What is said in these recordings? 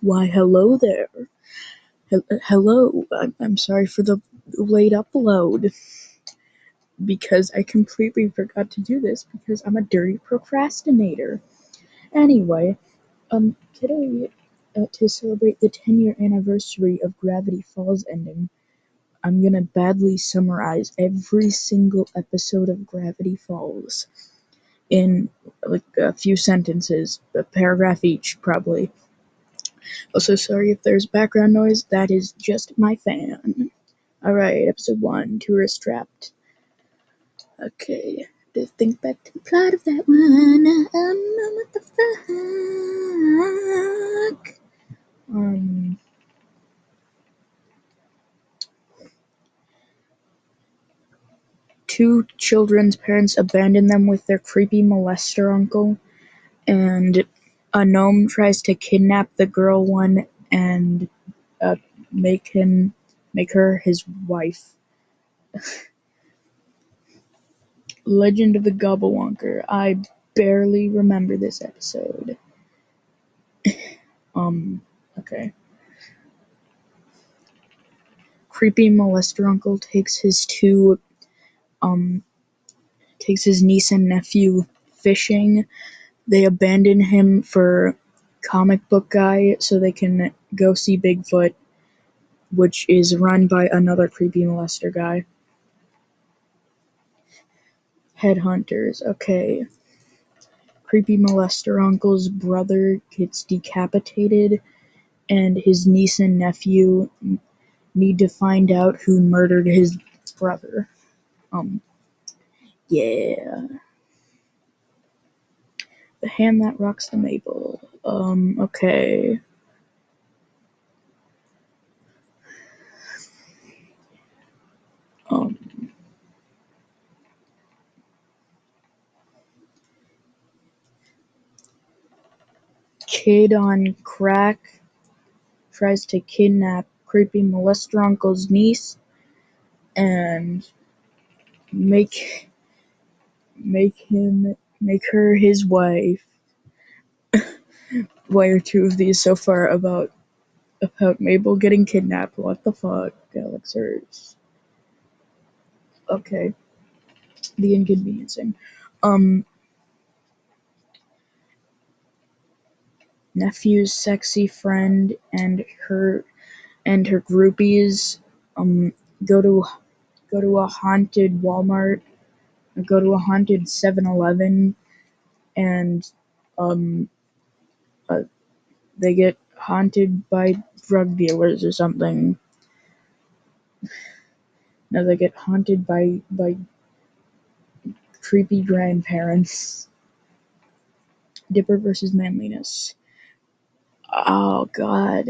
Why, hello there. Hello. I'm sorry for the late upload because I completely forgot to do this because I'm a dirty procrastinator. Anyway, today, to celebrate the 10-year anniversary of Gravity Falls ending, I'm gonna badly summarize every single episode of Gravity Falls in like a few sentences, a paragraph each, probably. Also, sorry if there's background noise, that is just my fan. Alright, episode 1, Tourist Trapped. Okay, to think back to the plot of that one. What the fuck? Two children's parents abandon them with their creepy molester uncle, and a gnome tries to kidnap the girl one and make her his wife. Legend of the Gobblewonker. I barely remember this episode. Okay. Creepy molester uncle takes his niece and nephew fishing. They abandon him for comic book guy so they can go see Bigfoot, which is run by another creepy molester guy. Headhunters. Okay. Creepy molester uncle's brother gets decapitated, and his niece and nephew need to find out who murdered his brother. Yeah. The hand that rocks the maple. Okay. Kid on crack tries to kidnap creepy molester uncle's niece and make her his wife. Why are two of these so far about Mabel getting kidnapped? What the fuck, Elixers? Okay. The inconveniencing. Nephew's sexy friend and her groupies go to a haunted Walmart, go to a haunted 7-Eleven, and uh, they get haunted by drug dealers or something. No, they get haunted by creepy grandparents. Dipper versus manliness. Oh god.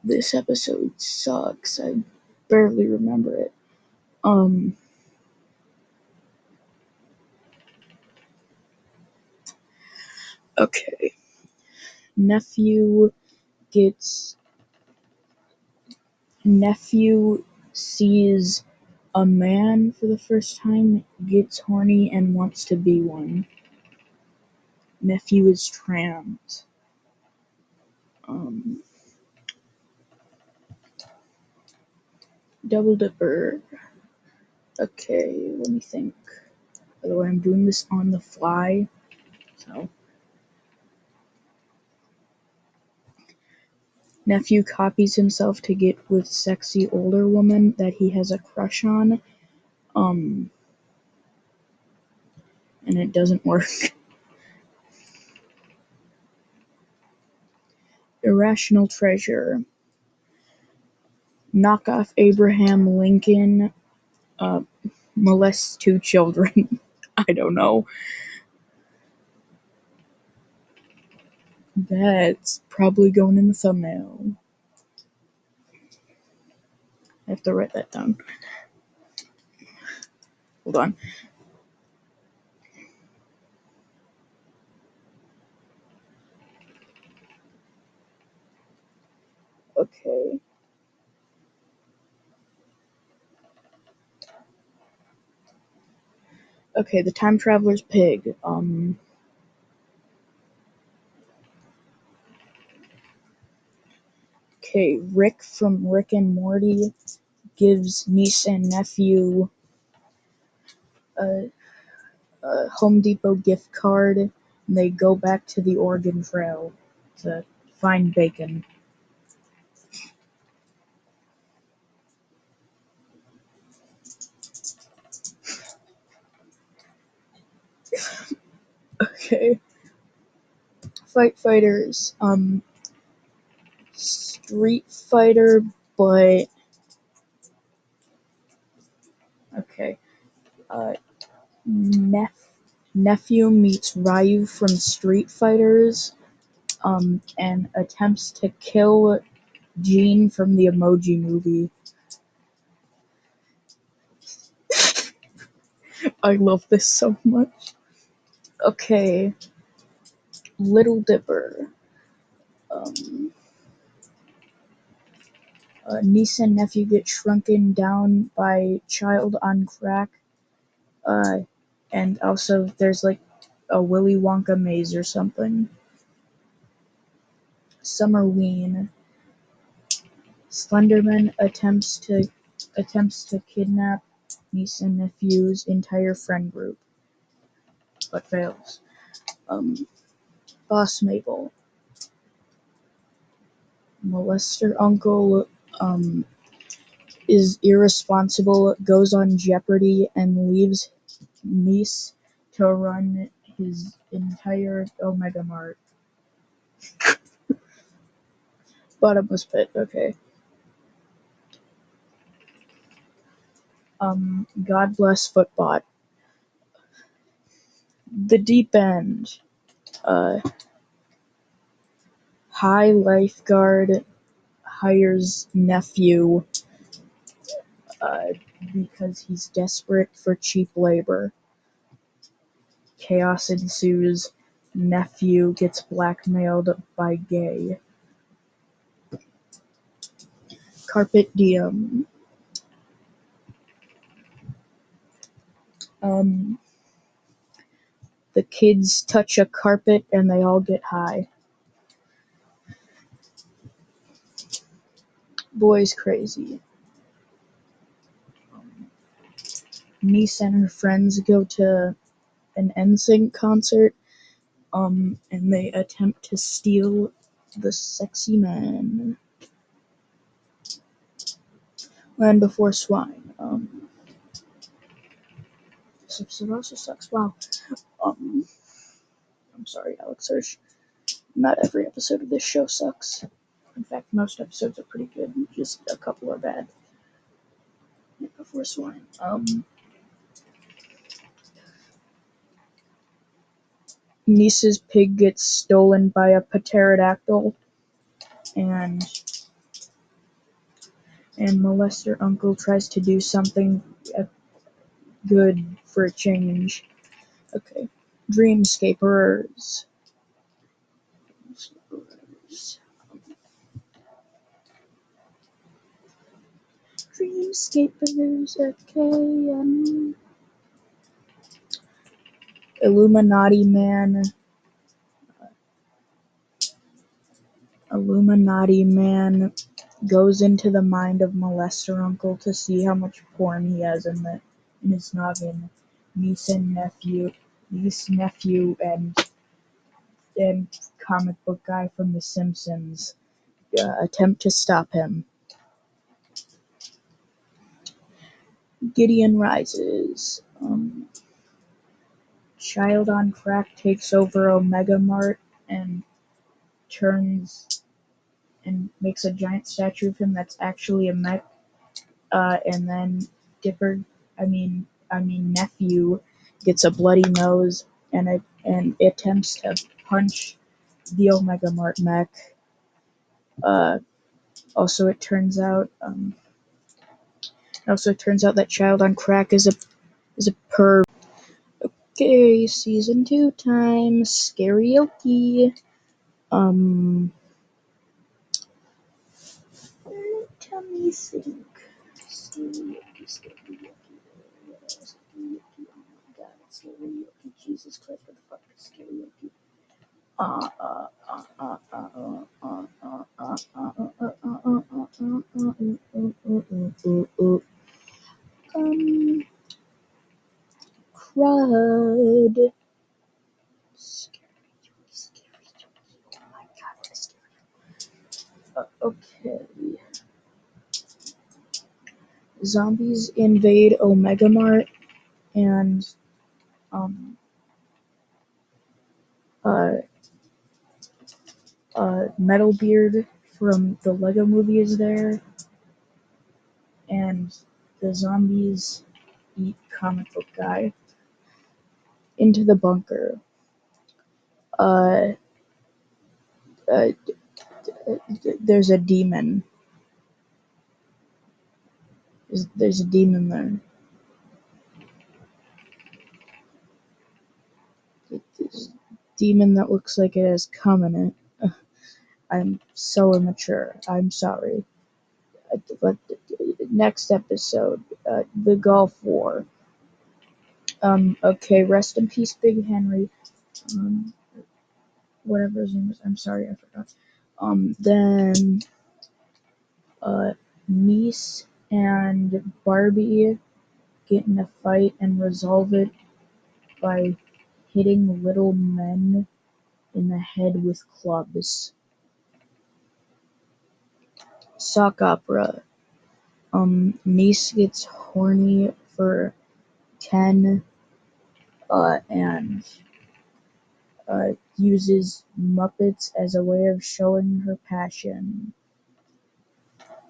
This episode sucks. I barely remember it. Okay. Nephew sees a man for the first time, gets horny, and wants to be one. Nephew is trans. Double Dipper. Okay, let me think. By the way, I'm doing this on the fly, so. Nephew copies himself to get with sexy older woman that he has a crush on, and it doesn't work. Irrational treasure. Knockoff Abraham Lincoln molests two children. I don't know. That's probably going in the thumbnail. I have to write that down. Hold on. Okay. Okay, the time traveler's pig. Okay, Rick from Rick and Morty gives niece and nephew a, a Home Depot gift card, and they go back to the Oregon Trail to find bacon. Okay. Fighters. Street Fighter, but okay. Uh, nephew meets Ryu from Street Fighters, and attempts to kill Gene from the Emoji Movie. I love this so much. Okay, Little Dipper. Um, niece and nephew get shrunken down by child on crack. Uh, and also there's like a Willy Wonka maze or something. Summerween. Slenderman attempts to kidnap niece and nephew's entire friend group, but fails. Boss Mabel. Molester uncle is irresponsible, goes on Jeopardy, and leaves niece to run his entire Omega Mart. Bottomless pit, okay. God bless Footbot. The Deep End. Uh, High Lifeguard hires nephew uh, because he's desperate for cheap labor. Chaos ensues. Nephew gets blackmailed by Gay. Carpet Diem. Um, the kids touch a carpet and they all get high. Boy's crazy. Niece and her friends go to an NSYNC concert, and they attempt to steal the sexy man. Land Before Swine. This episode also sucks. Wow. Um, I'm sorry, Alex Hirsch. Not every episode of this show sucks. In fact, most episodes are pretty good. Just a couple are bad. Land Before Swine. Niece's pig gets stolen by a pterodactyl, and molester uncle tries to do something good for a change. Okay. Dreamscapers. Dreamscapers, okay. Illuminati Man. Illuminati Man goes into the mind of molester uncle to see how much porn he has in his noggin. Niece, nephew, and comic book guy from The Simpsons attempt to stop him. Gideon Rises. Child on crack takes over Omega Mart and turns and makes a giant statue of him that's actually a mech. And then Dipper, nephew, gets a bloody nose and attempts to punch the Omega Mart mech. Also, it turns out that Child on Crack is a perv. Okay, season 2 time, karaoke. Let me think. Karaoke. Oh my god, karaoke. Jesus Christ, what the fuck is karaoke? Okay. Zombies invade Omega Mart and um uh Metalbeard from the Lego Movie is there, and the zombies eat comic book guy into the bunker. Uh, uh there's a demon. There's a demon there. There's a demon that looks like it has cum in it. I'm so immature. I'm sorry. But next episode, the Gulf War. Okay, rest in peace, Big Henry. Um, whatever his name is. I'm sorry, I forgot. Then, uh, Niece and Barbie get in a fight and resolve it by hitting little men in the head with clubs. Sock opera. Niece gets horny for Ken, and uses Muppets as a way of showing her passion.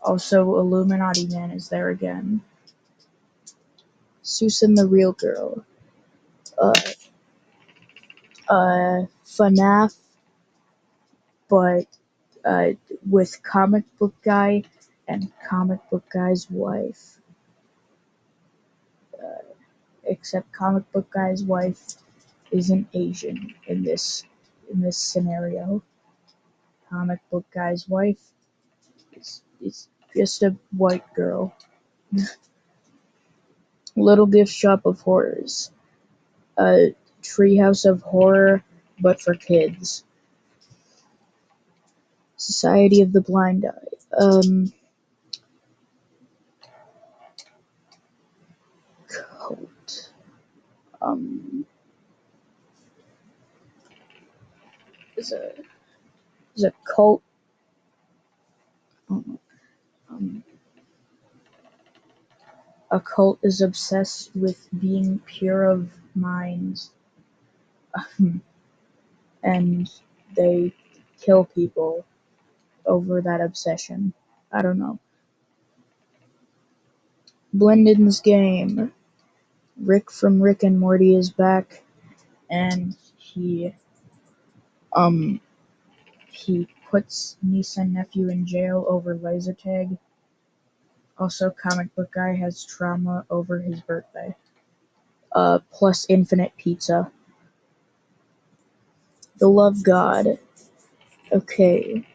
Also, Illuminati Man is there again. Susan the Real Girl. Uh, FNAF, but with Comic Book Guy and Comic Book Guy's wife. Except Comic Book Guy's wife isn't Asian in this scenario. Comic Book Guy's wife is just a white girl. Little Gift Shop of Horrors. A Treehouse of Horror, but for kids. Society of the Blind Eye. Cult. Um, is a cult. Um, um, a cult is obsessed with being pure of mind, and they kill people over that obsession. I don't know. Blendin's Game. Rick from Rick and Morty is back, and um he puts niece and nephew in jail over laser tag. Also, Comic Book Guy has trauma over his birthday. Plus infinite pizza. The Love God. Okay.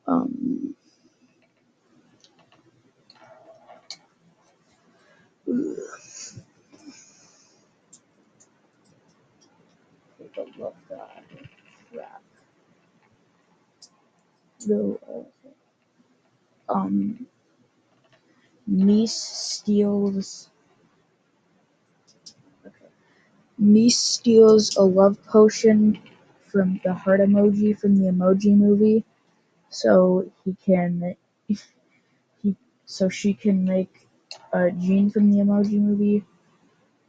Um. The Love God. Crap. The um. Niece steals. Okay. Niece steals a love potion from the heart emoji from the Emoji Movie, so he so she can make Jean from the Emoji Movie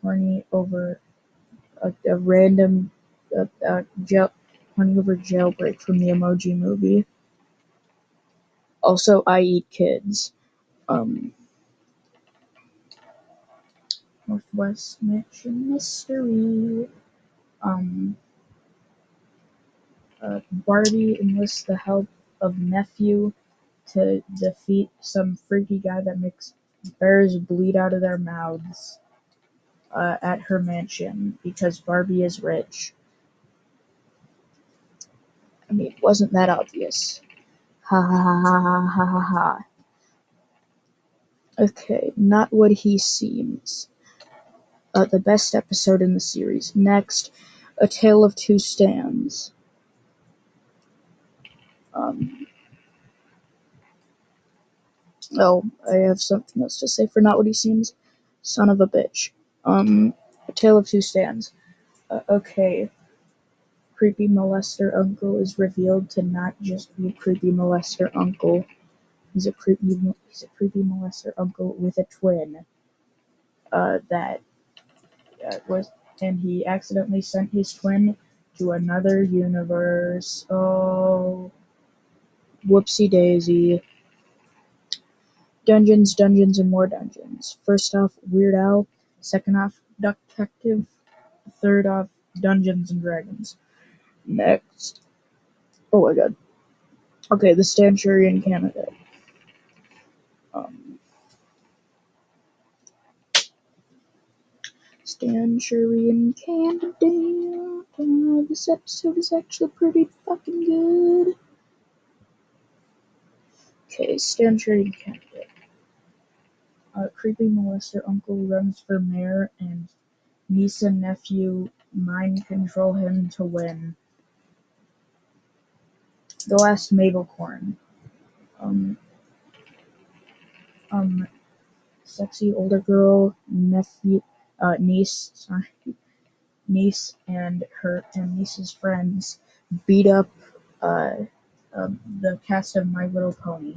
horny over a random horny over Jailbreak from the Emoji Movie. Also, I Eat Kids. Um, Northwest Mansion Mystery. Um, Barbie enlists the help of nephew to defeat some freaky guy that makes bears bleed out of their mouths at her mansion because Barbie is rich. I mean, it wasn't that obvious. Ha ha ha ha ha ha ha. Okay, not what he seems. The best episode in the series. Next, A Tale of Two Stands. Um, I have something else to say for not what he seems. Son of a bitch. A Tale of Two Stands. Okay. creepy molester uncle is revealed to not just be a creepy molester uncle. He's a creepy molester uncle with a twin. That was, and he accidentally sent his twin to another universe. Oh, whoopsie daisy. Dungeons, dungeons, and more dungeons. First off, Weird Al. Second off, Duck Detective. Third off, Dungeons and Dragons. Next. Oh my god. Okay, the Stanchurian candidate. Stanchurian candidate. This episode is actually pretty fucking good. Okay, Stanchurian candidate. Creepy molester uncle runs for mayor and niece and nephew mind control him to win. The last Mabelcorn. Um, Sexy older girl, niece, and niece's friends beat up the cast of My Little Pony,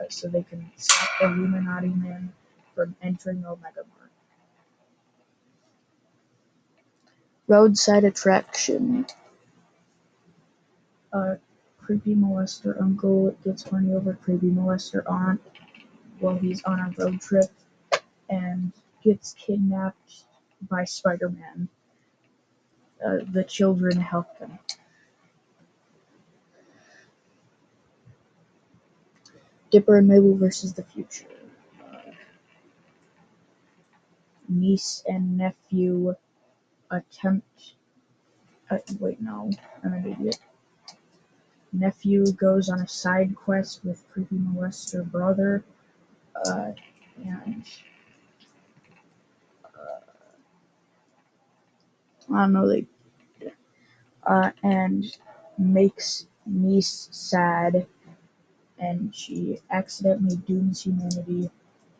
so they can stop the Illuminati man from entering Omega Mart. Roadside attraction. Creepy molester uncle gets horny over creepy molester aunt while he's on a road trip and gets kidnapped by Spider-Man. The children help him. Dipper and Mabel versus the future. Niece and nephew attempt. Wait, no, I'm an idiot. Nephew goes on a side quest with creepy molester brother, and I don't know, and makes niece sad, and she accidentally dooms humanity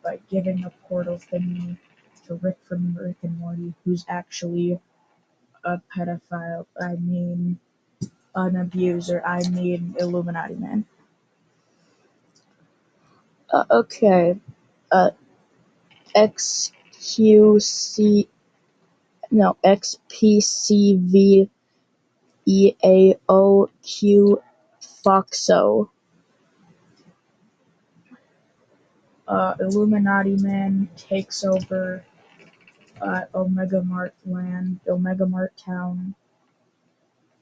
by giving a portal thingy to Rick from Rick and Morty, who's actually a pedophile. I mean, an abuser. I mean, Illuminati man. Okay. XQC. No, XPCVEAOQ Foxo. Illuminati man takes over Omega Mart land, Omega Mart town,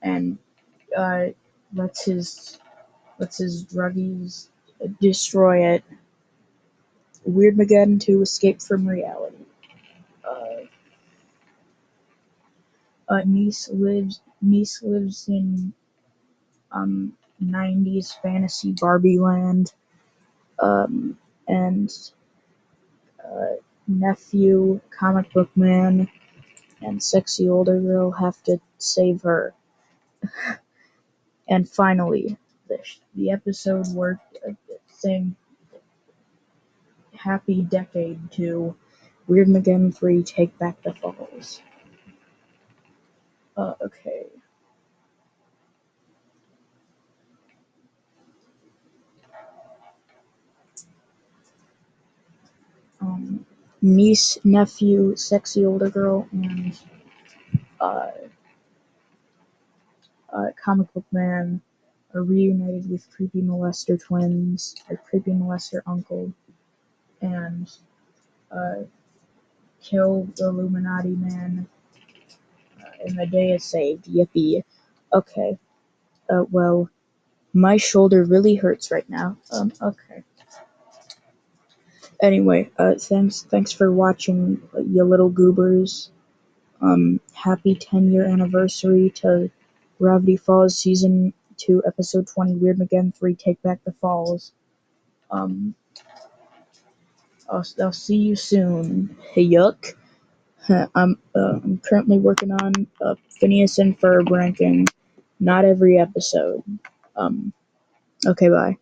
and lets his druggies destroy it. Weirdmageddon to escape from reality. Niece lives in 90s fantasy Barbie land, and nephew, comic book man, and sexy older girl have to save her. And finally, the episode worked, saying happy decade to Weirdmageddon 3 Take Back the Falls. Okay. Niece, nephew, sexy older girl, and comic book man are reunited with creepy molester twins, or creepy molester uncle, and kill the Illuminati man, and the day is saved. Yippee. Okay. Well, my shoulder really hurts right now. Okay. Anyway, thanks for watching, you little goobers. Happy 10-year anniversary to Gravity Falls Season 2, Episode 20, Weirdmageddon 3, Take Back the Falls. I'll see you soon. Hey, yuck. I'm currently working on Phineas and Ferb ranking. Not every episode. Okay, bye.